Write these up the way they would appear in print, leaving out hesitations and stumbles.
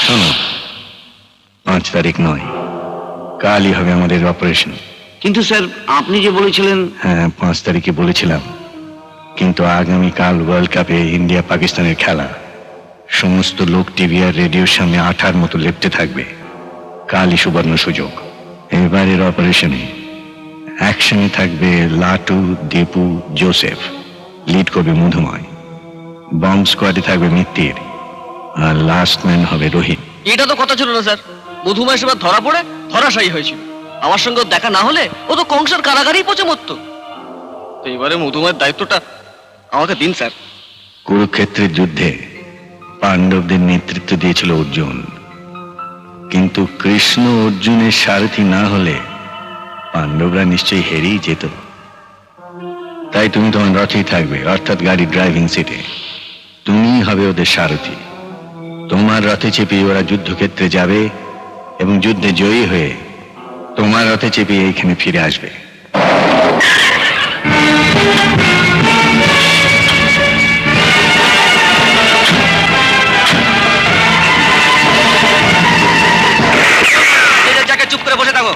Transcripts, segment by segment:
শোনো, 5 তারিখ নয়, কালই হবে আমাদের অপারেশন। কিন্তু স্যার আপনি যে বলেছিলেন। হ্যাঁ, 5 তারিখে বলেছিলাম, কিন্তু আগামীকাল ওয়ার্ল্ড কাপে ইন্ডিয়া পাকিস্তানের খেলা। সমস্ত লোক টিভি আর রেডিওর সামনে আঠার মতো লেপটে থাকবে। কালই সুবর্ণ সুযোগ। এবারের অপারেশনে অ্যাকশনে থাকবে লাটু, দীপু, জোসেফ, লিড করবে মধুময়, বম্ব স্কোয়াডে থাকবে মিত্তির, আর লাস্ট ম্যান হবে রোহিত। এটা তো কথা ছিল না স্যার। মধুময় সেবার ধরা পড়ে ধরাশায়ী হয়েছিল। আমার সঙ্গে ওর দেখা না হলে ও তো কংসের কারাগারেই পচে মরতো। তো এবারে মধুময়ের দায়িত্বটা আমাকে দিন স্যার। কুরুক্ষেত্রের যুদ্ধে পাণ্ডবদের নেতৃত্ব দিয়েছিল অর্জুন, কিন্তু কৃষ্ণ অর্জুনের সারথি না হলে পাণ্ডবরা নিশ্চয়ই হেরেই যেত। তাই তুমি তোমার রথেই থাকবে, অর্থাৎ গাড়ি ড্রাইভিং সিটে। তুমি হবে ওদের সারথি। তোমার রথে চেপে ওরা যুদ্ধক্ষেত্রে যাবে এবং যুদ্ধে জয়ী হয়ে তোমার রথে চেপে এইখানে ফিরে আসবে। চুপ করে বসে থাকো,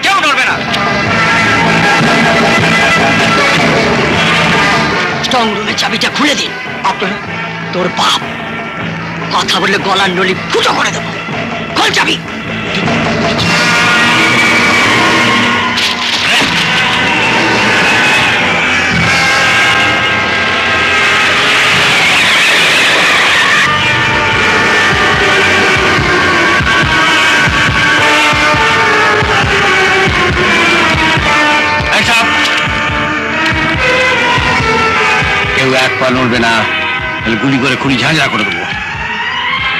কেউ নড়বে না। স্ট্রং রুমের চাবিটা খুলে দিন। তোর বাপ কথা বললে গলার নলি ফুটো করে দেবো। খোল চাবি। কেউ এক পা নড়বে না, গুলি করে খুনি ঝাঁঝা করে দেবো।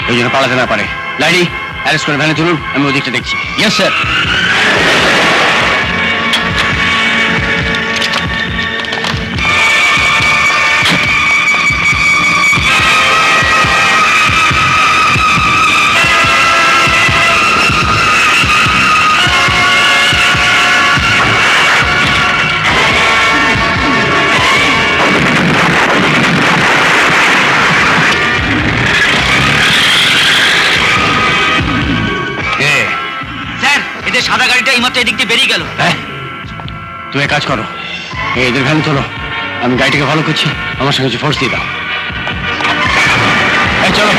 ওই জন্য পালাতে না পারে। লাইনি অ্যারেস্ট করে ভ্যানে তুলুন, আমি ওদিকটা দেখছি। Yes sir. সাদা গাড়িটা এই মাত্র এদিক দিয়ে বেরিয়ে গেল। হ্যাঁ, তুমি এক কাজ করো, এদের ভ্যানে চলো, আমি গাড়িটাকে ফলো করছি, আমার সঙ্গে কিছু ফোর্স দিয়ে দাও। চলো।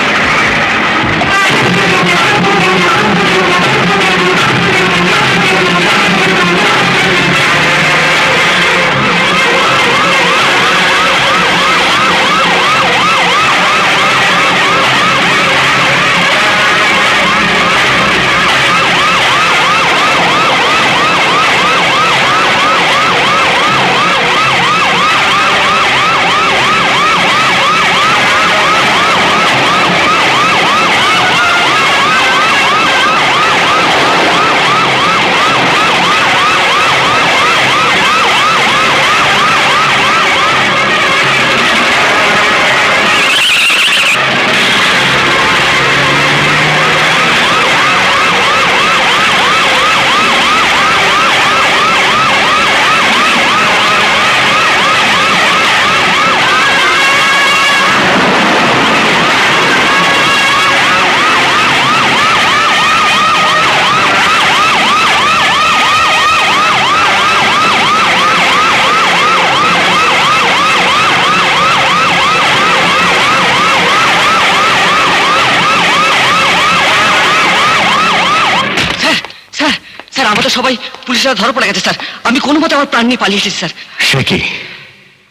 আমাদের সবাই পুলিশরা ধরা পড়ে গেছে স্যার। আমি কোনো মতে আমার প্রাণ নিয়ে পালিয়ে এসেছি স্যার। সে কি?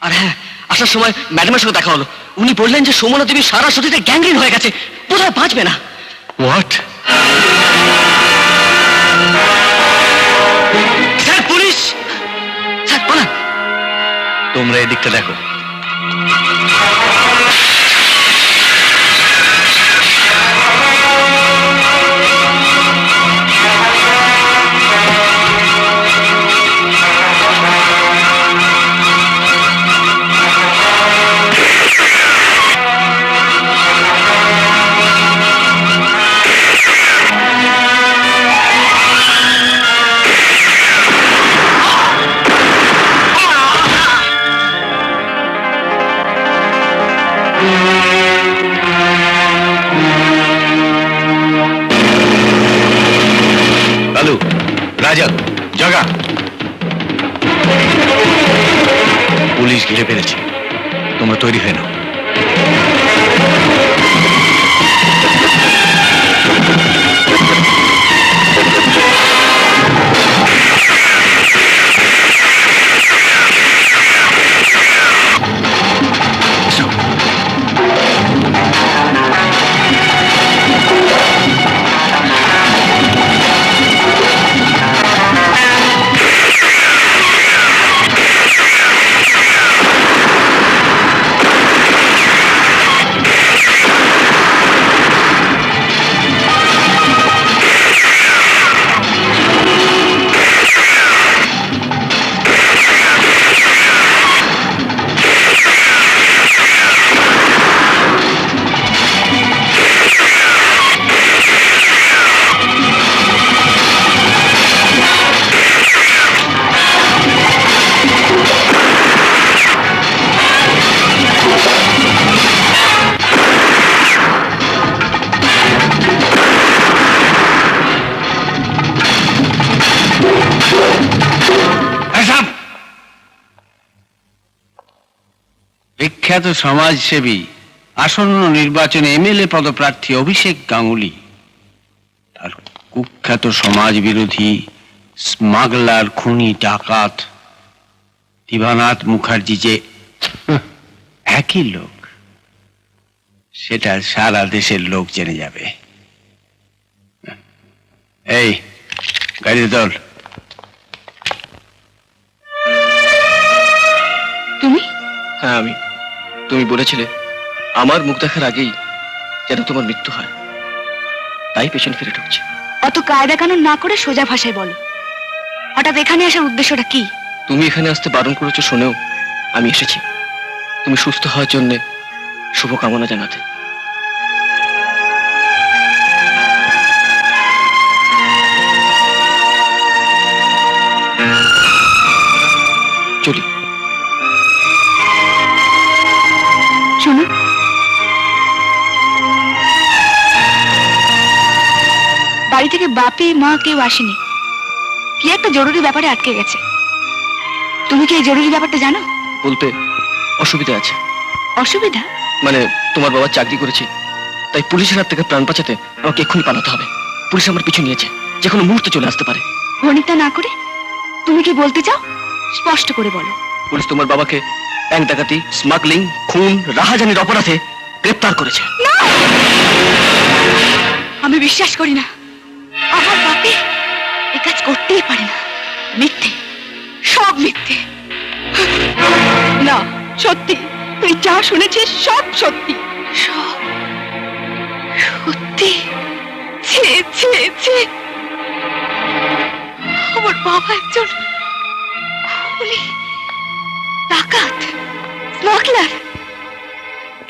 আর হ্যাঁ, আসার সময় ম্যাডামের সঙ্গে দেখা হলো। উনি বললেন যে সুমনা দেবী সারা শরীরে গ্যাংগ্রিন হয়ে গেছে, বোধহয় বাঁচবে না। হোয়াট? Sir police! স্যার পালান। তোমরা এদিকটা দেখো। কাজল, জগা, পুলিশ ঘিরে ফেলেছে, তোমরা তৈরি হয়ে নাও। বিখ্যাত সমাজসেবী, আসন্ন নির্বাচনে এমএলএ পদপ্রার্থী অভিষেক গাঙ্গুলি তার কুখ্যাত সমাজ বিরোধী স্মাগলার, খুনি, ডাকাত দিবানাথ মুখার্জি যে একই লোক, সেটা সারা দেশের লোক জেনে যাবে। এই গাড়ির দল। তুমি? হ্যাঁ আমি। তুমি বলেছিলে আমার মুখ দেখার আগেই যেন তোমার মৃত্যু হয়, তাই পেছন ফিরে ঢুকছে। অত কায়দা কানুন না করে সোজা ভাষায় বলো, হঠাৎ এখানে আসার উদ্দেশ্যটা কি? তুমি এখানে আসতে বারণ করেছো শুনেও আমি এসেছি, তুমি সুস্থ হওয়ার জন্য শুভকামনা জানাতে। চলি। শোনো, বাড়ি থেকে বাপি মা কেউ আসেনি, কি একটা জরুরি ব্যাপারে আটকে গেছে। তুমি কি এই জরুরি ব্যাপারটা জানো? বলতে অসুবিধা আছে। অসুবিধা? মানে তোমার বাবা চাকরি করেছি, তাই পুলিশের হাত থেকে প্রাণ বাঁচাতে আমাকে এক্ষুনি পালাতে হবে। পুলিশ আমার পিছু নিয়েছে, যে কোনো মুহূর্তে চলে আসতে পারে। ভনিতা না করে তুমি কি বলতে চাও স্পষ্ট করে বলো। পুলিশ তোমার বাবাকে ব্যাংক ডাকাতি, স্মাগলিং, খুন, রাহাজানির অপরাধে গ্রেপ্তার করেছে। আমি বিশ্বাস করি না, আমার বাপি এ কাজ করতেই পারে না। মিথ্যে, সব মিথ্যে। না, সত্যি, তুই যা শুনেছিস সব সত্যি। সব সত্যি? ছি ছি ছি, আমার বাবা একজন খুনি, ডাকাত, স্মাগলার।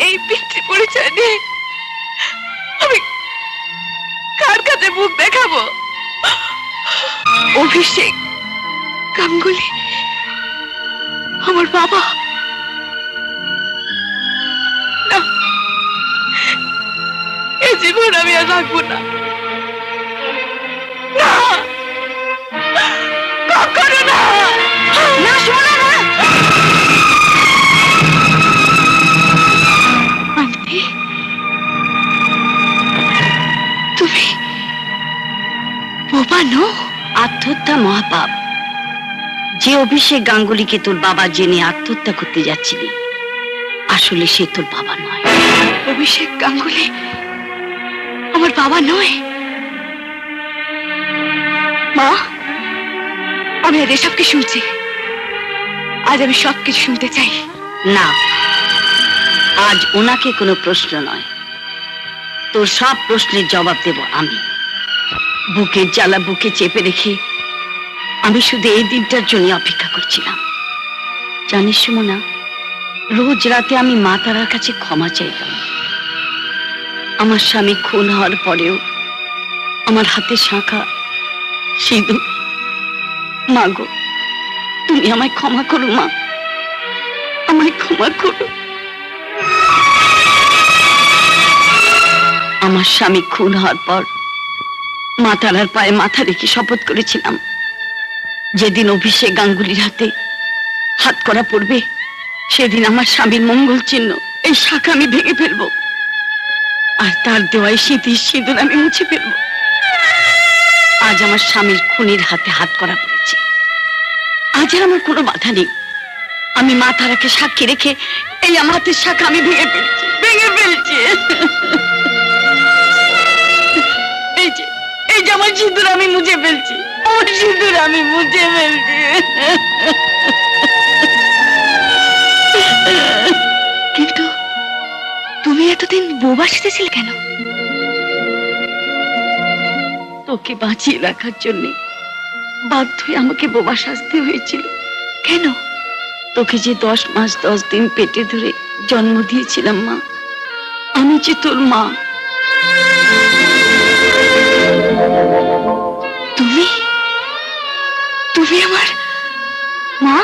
এই পিতৃ পরিচয় নিয়ে আমি কার কাছে মুখ দেখাবো? অভিষেক গাঙ্গুলি আমার বাবা? না, এই জীবন আমি আর রাখবো না। না, কখনো না। না, শোনো না। আন্টি, তুমি বোবা নও? আত্মহত্যা মহাপাপ। যে অভিষেক গাঙ্গুলিকে তোর বাবা জেনে আত্মহত্যা করতে যাচ্ছিলি, আসলে সে তোর বাবা নয়। অভিষেক গাঙ্গুলি আমার বাবা নয়? মা, আমি আর এসব কি শুনছি? আজ আমি সবকিছু শুনতে চাই। না, আজ ওনাকে কোনো প্রশ্ন নয়, তোর সব প্রশ্নের জবাব দেব আমি। বুকের জ্বালা বুকে চেপে রেখে আমি শুধু এই দিনটার জন্য অপেক্ষা করছিলাম। জানিস সুমনা, রোজ রাতে আমি মা তারার কাছে ক্ষমা চাইতাম। আমার স্বামী খুন হওয়ার পরেও আমার হাতে শাঁখা, সিঁদুর। মা গো, তুমি আমায় ক্ষমা করো মা, আমায় ক্ষমা করো। আমার স্বামী খুন হওয়ার পর মা তারার পায়ে মাথা রেখে শপথ করেছিলাম যেদিন অভিষেক গাঙ্গুলির হাতে হাত করা পড়বে, সেদিন আমার স্বামীর মঙ্গল চিহ্ন এই শাখা আমি ভেঙে ফেলবো, আর তার দেওয়াই স্মৃতির সিঁদুর আমি মুছে ফেলবো। আজ আমার স্বামীর খুনির হাতে হাত করা পড়েছে, আজ আর আমার কোনো বাধা নেই। আমি মা তারাকে সাক্ষী রেখে এই আমার হাতের শাখা আমি ভেঙে ফেলছি, ভেঙে ফেলছি। এই যে আমার সিঁদুর আমি মুছে ফেলছি, আমার সিঁদুর আমি মুছে ফেলছি। কিন্তু তুমি এতদিন বোবা সেজেছিলে কেন? তোকে বাঁচিয়ে রাখার জন্য বাধ্য হয়ে আমাকে বোবা সাজতে হয়েছিল। কেন? তোকে যে 10 মাস 10 দিন পেটে ধরে জন্ম দিয়েছিলাম মা, আমি যে তোর মা। তুমি তুমি আমার মা?